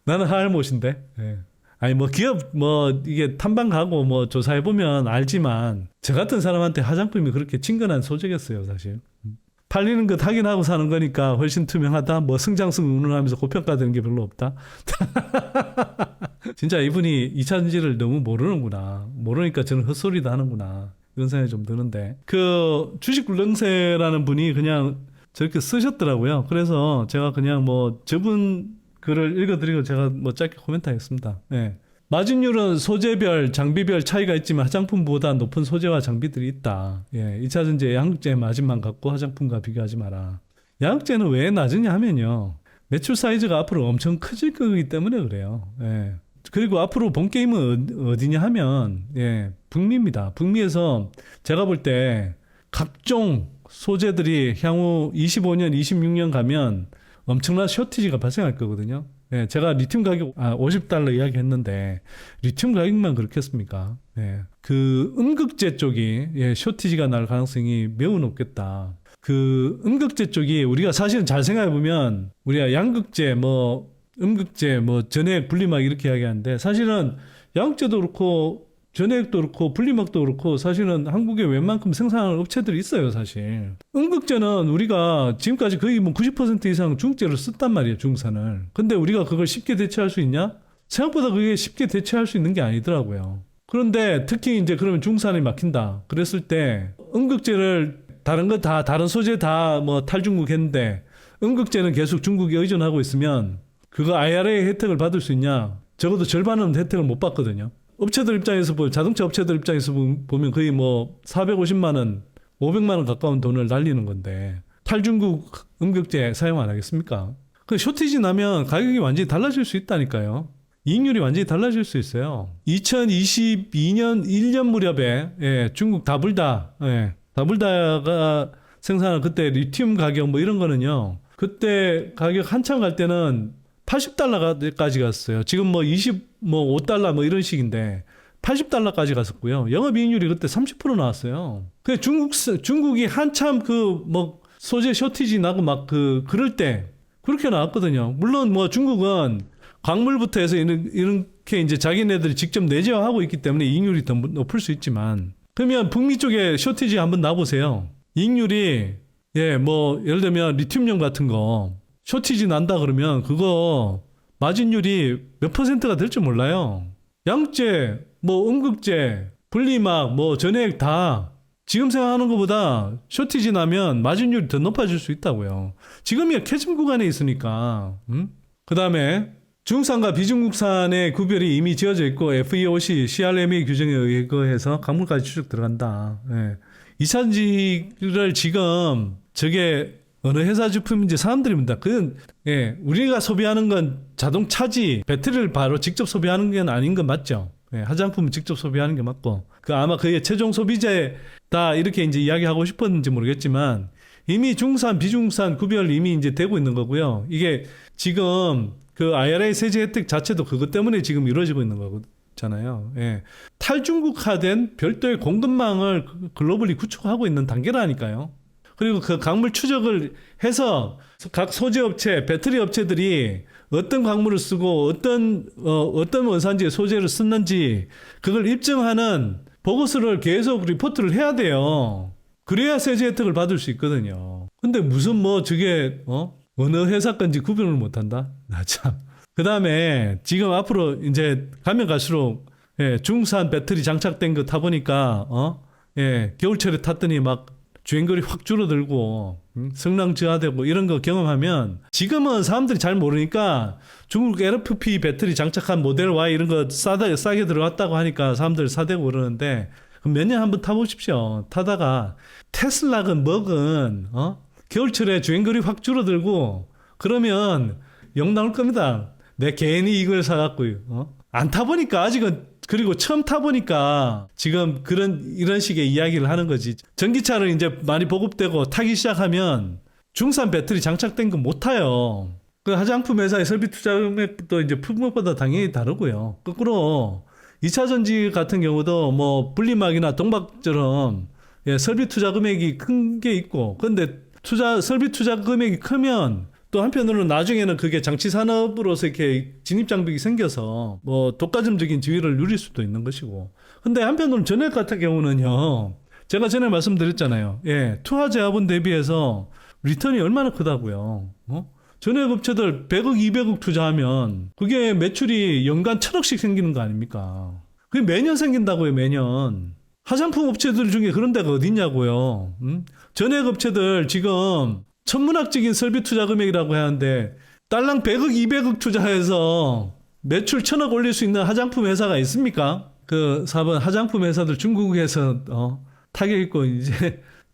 나는 하할못인데. 네. 아니 뭐 기업 뭐 이게 탐방 가고 뭐 조사해 보면 알지만 저 같은 사람한테 화장품이 그렇게 친근한 소재겠어요 사실. 팔리는 것 확인하고 사는 거니까 훨씬 투명하다. 뭐 성장성 운운하면서 고평가되는 게 별로 없다. 진짜 이분이 2차전지를 너무 모르는구나. 모르니까 저는 헛소리도 하는구나. 이런 생각이 좀 드는데 그 주식 굴렁쇠라는 분이 그냥 저렇게 쓰셨더라고요. 그래서 제가 그냥 뭐 저분 글을 읽어드리고 제가 뭐 짧게 코멘트 하겠습니다. 네. 마진율은 소재별, 장비별 차이가 있지만 화장품보다 높은 소재와 장비들이 있다. 예, 2차전지의 양극재 마진만 갖고 화장품과 비교하지 마라. 양극재는 왜 낮으냐 하면요. 매출 사이즈가 앞으로 엄청 커질 거기 때문에 그래요. 예. 그리고 앞으로 본 게임은 어디냐 하면 예, 북미입니다. 북미에서 제가 볼 때 각종 소재들이 향후 25년, 26년 가면 엄청난 쇼티지가 발생할 거거든요. 예, 제가 리튬 가격 50달러 이야기 했는데 리튬 가격만 그렇겠습니까? 예, 그 음극재 쪽이 예, 쇼티지가 날 가능성이 매우 높겠다. 그 음극재 쪽이 우리가 사실은 잘 생각해 보면 우리가 양극재 뭐 음극재 뭐 전해액 분리막 이렇게 이야기하는데 사실은 양극재도 그렇고 전해액도 그렇고 분리막도 그렇고 사실은 한국에 웬만큼 생산하는 업체들이 있어요 사실. 음극재는 우리가 지금까지 거의 뭐 90% 이상 중국재를 썼단 말이에요 중국산을. 근데 우리가 그걸 쉽게 대체할 수 있냐? 생각보다 그게 쉽게 대체할 수 있는 게 아니더라고요. 그런데 특히 이제 그러면 중국산이 막힌다 그랬을 때 음극재를 다른 소재 다 뭐 탈중국 했는데 음극재는 계속 중국에 의존하고 있으면 그거 IRA 혜택을 받을 수 있냐? 적어도 절반은 혜택을 못 받거든요. 업체들 입장에서 자동차 업체들 입장에서 보면 거의 뭐 450만 원, 500만 원 가까운 돈을 날리는 건데 탈중국 음극재 사용 안 하겠습니까? 그 쇼티지 나면 가격이 완전히 달라질 수 있다니까요. 이익률이 완전히 달라질 수 있어요. 2022년 1년 무렵에 예, 중국 다불다가 생산한 그때 리튬 가격 뭐 이런 거는요. 그때 가격 한참 갈 때는 80달러까지 갔어요. 지금 뭐 5달러 뭐 이런 식인데 80달러까지 갔었고요. 영업이익률이 그때 30% 나왔어요. 그 중국이 한참 그 뭐 소재 쇼티지 나고 막 그럴 때 그렇게 나왔거든요. 물론 뭐 중국은 광물부터 해서 이렇게 이제 자기네들이 직접 내재화하고 있기 때문에 이익률이 더 높을 수 있지만 그러면 북미 쪽에 쇼티지 한번 나보세요. 이익률이 예 뭐 예를 들면 리튬용 같은 거 쇼티지 난다 그러면 그거 마진율이 몇 퍼센트가 될 줄 몰라요. 양극재, 뭐 음극재, 분리막, 뭐 전해액 다 지금 생각하는 것보다 쇼티지 나면 마진율이 더 높아질 수 있다고요. 지금이야 캐즘 구간에 있으니까. 그 다음에 중국산과 비중국산의 구별이 이미 지어져 있고 FEOC, CRMA 규정에 의거해서 강물까지 추적 들어간다. 예. 2차전지를 지금 저게 어느 회사 제품인지 사람들입니다. 그건 예, 우리가 소비하는 건 자동차지 배터리를 바로 직접 소비하는 게 아닌 건 맞죠. 예, 화장품은 직접 소비하는 게 맞고 그 아마 그의 최종 소비재다 이렇게 이제 이야기하고 싶었는지 모르겠지만 이미 중산, 비중산 구별 이미 이제 되고 있는 거고요. 이게 지금 그 IRA 세제 혜택 자체도 그것 때문에 지금 이루어지고 있는 거잖아요. 예. 탈중국화된 별도의 공급망을 글로벌리 구축하고 있는 단계라니까요. 그리고 그 광물 추적을 해서 각 소재업체, 배터리 업체들이 어떤 광물을 쓰고 어떤 원산지의 소재를 썼는지 그걸 입증하는 보고서를 계속 리포트를 해야 돼요. 그래야 세제 혜택을 받을 수 있거든요. 근데 무슨 뭐 저게 어느 회사 건지 구분을 못 한다? 나 참. 그다음에 지금 앞으로 이제 가면 갈수록 예, 중산 배터리 장착된 거 타보니까 예, 겨울철에 탔더니 막 주행거리 확 줄어들고 성능 저하되고 이런 거 경험하면 지금은 사람들이 잘 모르니까 중국 LFP 배터리 장착한 모델 Y 이런 거 싸게 들어왔다고 하니까 사람들 사대고 그러는데 몇 년 한번 타보십시오. 타다가 테슬라건 뭐건 겨울철에 주행거리 확 줄어들고 그러면 영 나올 겁니다. 내 괜히 이걸 사갖고 안 타보니까 아직은 그리고 처음 타보니까 지금 이런 식의 이야기를 하는 거지. 전기차를 이제 많이 보급되고 타기 시작하면 중산 배터리 장착된 거 못 타요. 그 화장품 회사의 설비 투자 금액도 이제 품목보다 당연히 다르고요. 거꾸로 2차 전지 같은 경우도 뭐 분리막이나 동박처럼 예, 설비 투자 금액이 큰 게 있고, 근데 설비 투자 금액이 크면 또 한편으로는 나중에는 그게 장치 산업으로서 이렇게 진입 장벽이 생겨서 뭐 독과점적인 지위를 누릴 수도 있는 것이고. 근데 한편으로는 전액 같은 경우는요. 제가 전에 말씀드렸잖아요. 예, 투하 제하분 대비해서 리턴이 얼마나 크다고요. 전액 업체들 100억, 200억 투자하면 그게 매출이 연간 1000억씩 생기는 거 아닙니까? 그게 매년 생긴다고요, 매년. 화장품 업체들 중에 그런 데가 어디 있냐고요. 전액 업체들 지금 천문학적인 설비 투자 금액이라고 하는데 딸랑 100억, 200억 투자해서 매출 1000억 올릴 수 있는 화장품 회사가 있습니까? 그 4번 화장품 회사들 중국에서 타격 있고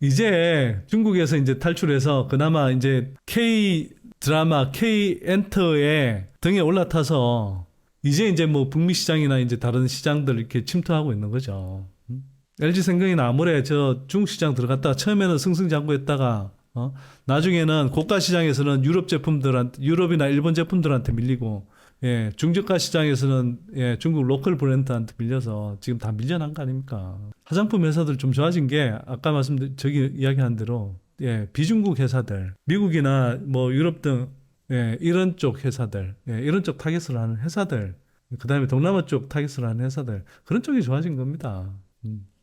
이제 중국에서 이제 탈출해서 그나마 이제 K 드라마, K 엔터에 등에 올라타서 이제 뭐 북미 시장이나 이제 다른 시장들 이렇게 침투하고 있는 거죠. LG 생명이나 아무래 저 중국 시장 들어갔다가 처음에는 승승장구했다가 나중에는 고가 시장에서는 유럽이나 일본 제품들한테 밀리고, 예, 중저가 시장에서는 예, 중국 로컬 브랜드한테 밀려서 지금 다 밀려난 거 아닙니까? 화장품 회사들 좀 좋아진 게 아까 저기 이야기한 대로 예, 비중국 회사들, 미국이나 뭐 유럽 등 예, 이런 쪽 회사들, 예, 이런 쪽 타겟을 하는 회사들, 그 다음에 동남아 쪽 타겟을 하는 회사들, 그런 쪽이 좋아진 겁니다.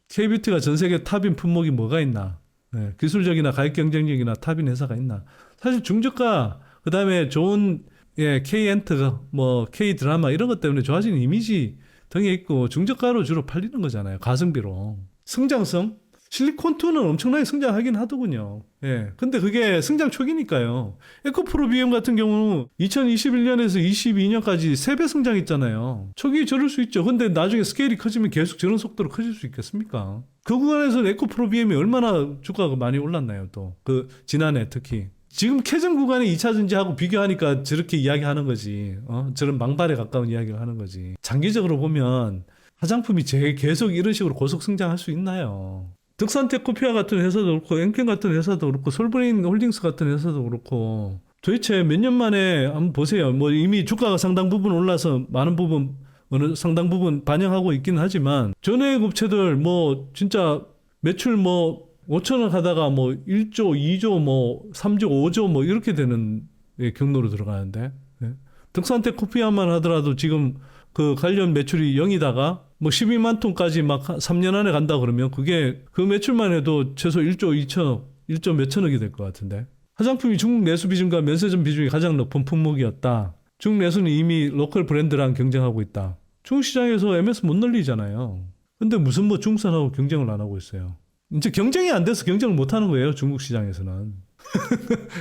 K뷰티가 전 세계 탑인 품목이 뭐가 있나? 네, 기술적이나 가격 경쟁력이나 탑인 회사가 있나? 사실 중저가 그다음에 좋은 예, K엔터 뭐 K드라마 이런 것 때문에 좋아지는 이미지 등에 있고 중저가로 주로 팔리는 거잖아요. 가성비로. 성장성? 실리콘2는 엄청나게 성장하긴 하더군요. 예. 근데 그게 성장 초기니까요. 에코프로 BM 같은 경우 2021년에서 22년까지 3배 성장했잖아요. 초기에 저럴 수 있죠. 근데 나중에 스케일이 커지면 계속 저런 속도로 커질 수 있겠습니까? 그 구간에서는 에코프로 BM이 얼마나 주가가 많이 올랐나요, 또. 지난해 특히. 지금 캐전 구간의 2차 전지하고 비교하니까 저렇게 이야기하는 거지. 저런 망발에 가까운 이야기를 하는 거지. 장기적으로 보면 화장품이 계속 이런 식으로 고속 성장할 수 있나요? 득산테코피아 같은 회사도 그렇고 엔켄 같은 회사도 그렇고 솔브레인 홀딩스 같은 회사도 그렇고 도대체 몇 년 만에 한번 보세요. 뭐 이미 주가가 상당 부분 올라서 많은 부분 상당 부분 반영하고 있긴 하지만 전액 업체들 뭐 진짜 매출 뭐 5천억 하다가 뭐 1조, 2조, 뭐 3조, 5조 뭐 이렇게 되는 경로로 들어가는데 득산테코피아만 하더라도 지금 그 관련 매출이 0이다가 뭐 12만 톤까지 막 3년 안에 간다 그러면 그게 그 매출만 해도 최소 1조 2천억, 1조 몇천억이 될 것 같은데. 화장품이 중국 내수 비중과 면세점 비중이 가장 높은 품목이었다. 중국 내수는 이미 로컬 브랜드랑 경쟁하고 있다. 중국 시장에서 MS 못 늘리잖아요. 근데 무슨 뭐 중국산하고 경쟁을 안 하고 있어요. 이제 경쟁이 안 돼서 경쟁을 못 하는 거예요. 중국 시장에서는.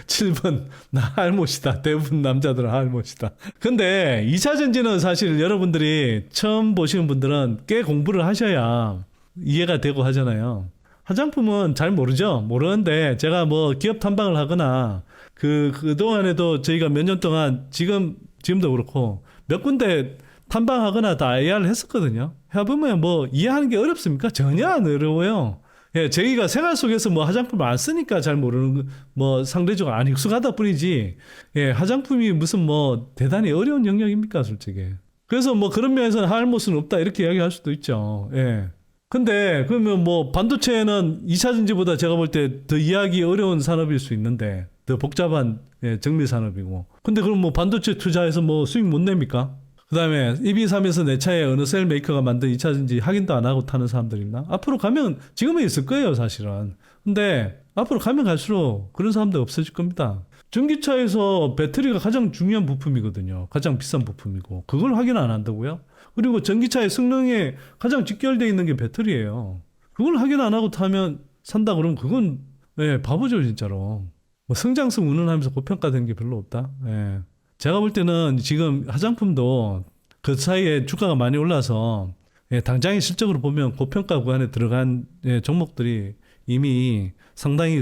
7번 나 할못이다. 대부분 남자들은 할못이다. 근데 2차 전지는 사실 여러분들이 처음 보시는 분들은 꽤 공부를 하셔야 이해가 되고 하잖아요. 화장품은 잘 모르죠. 모르는데 제가 뭐 기업 탐방을 하거나 그동안에도 저희가 몇 년 동안 지금도 그렇고 몇 군데 탐방하거나 다 IR을 했었거든요. 해보면 뭐 이해하는 게 어렵습니까? 전혀 안 어려워요. 예, 저희가 생활 속에서 뭐 화장품을 안 쓰니까 잘 모르는 뭐 상대적으로 안 익숙하다 뿐이지. 예, 화장품이 무슨 뭐 대단히 어려운 영역입니까, 솔직히. 그래서 뭐 그런 면에서는 할못은 없다 이렇게 이야기할 수도 있죠. 예. 근데 그러면 뭐 반도체는 2차 전지보다 제가 볼 때 더 이해하기 어려운 산업일 수 있는데 더 복잡한 예, 정밀 산업이고. 근데 그럼 뭐 반도체 투자해서 뭐 수익 못 냅니까? 그다음에 EB3에서 내 차에 어느 셀 메이커가 만든 2차 전지 확인도 안 하고 타는 사람들 있나? 앞으로 가면 지금은 있을 거예요, 사실은. 근데 앞으로 가면 갈수록 그런 사람들 없어질 겁니다. 전기차에서 배터리가 가장 중요한 부품이거든요. 가장 비싼 부품이고. 그걸 확인 안 한다고요? 그리고 전기차의 성능에 가장 직결되어 있는 게 배터리예요. 그걸 확인 안 하고 타면 산다 그러면 그건 예, 바보죠, 진짜로. 뭐 성장성 운운하면서 고평가된 게 별로 없다. 예. 제가 볼 때는 지금 화장품도 그 사이에 주가가 많이 올라서 예, 당장의 실적으로 보면 고평가 구간에 들어간 예, 종목들이 이미 상당히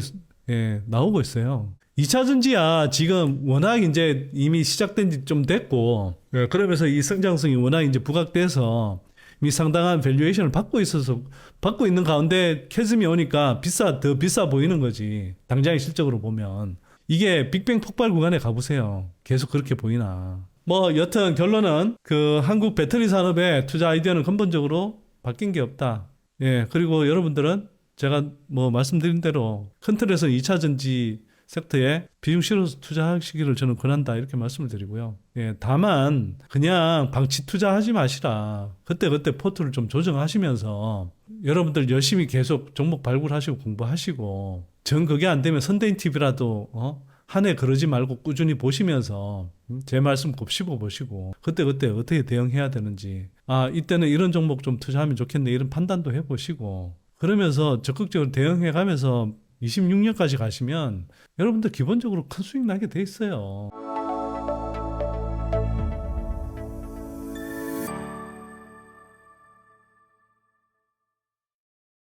예, 나오고 있어요. 2차 전지야 지금 워낙 이제 이미 시작된 지 좀 됐고 예, 그러면서 이 성장성이 워낙 이제 부각돼서 이미 상당한 밸류에이션을 받고 있는 가운데 캐즘이 오니까 더 비싸 보이는 거지. 당장의 실적으로 보면 이게 빅뱅 폭발 구간에 가보세요. 계속 그렇게 보이나. 뭐 여튼 결론은 그 한국 배터리 산업의 투자 아이디어는 근본적으로 바뀐 게 없다. 예, 그리고 여러분들은 제가 뭐 말씀드린 대로 큰 틀에서 2차 전지 섹터에 비중 실어서 투자하시기를 저는 권한다 이렇게 말씀을 드리고요. 예, 다만 그냥 방치 투자하지 마시라. 그때그때 포트를 좀 조정하시면서 여러분들 열심히 계속 종목 발굴하시고 공부하시고 정 그게 안 되면 선대인 TV라도 한 해 그러지 말고 꾸준히 보시면서 제 말씀 곱씹어 보시고 그때그때 어떻게 대응해야 되는지 이때는 이런 종목 좀 투자하면 좋겠네 이런 판단도 해보시고 그러면서 적극적으로 대응해 가면서 26년까지 가시면 여러분들 기본적으로 큰 수익 나게 돼 있어요.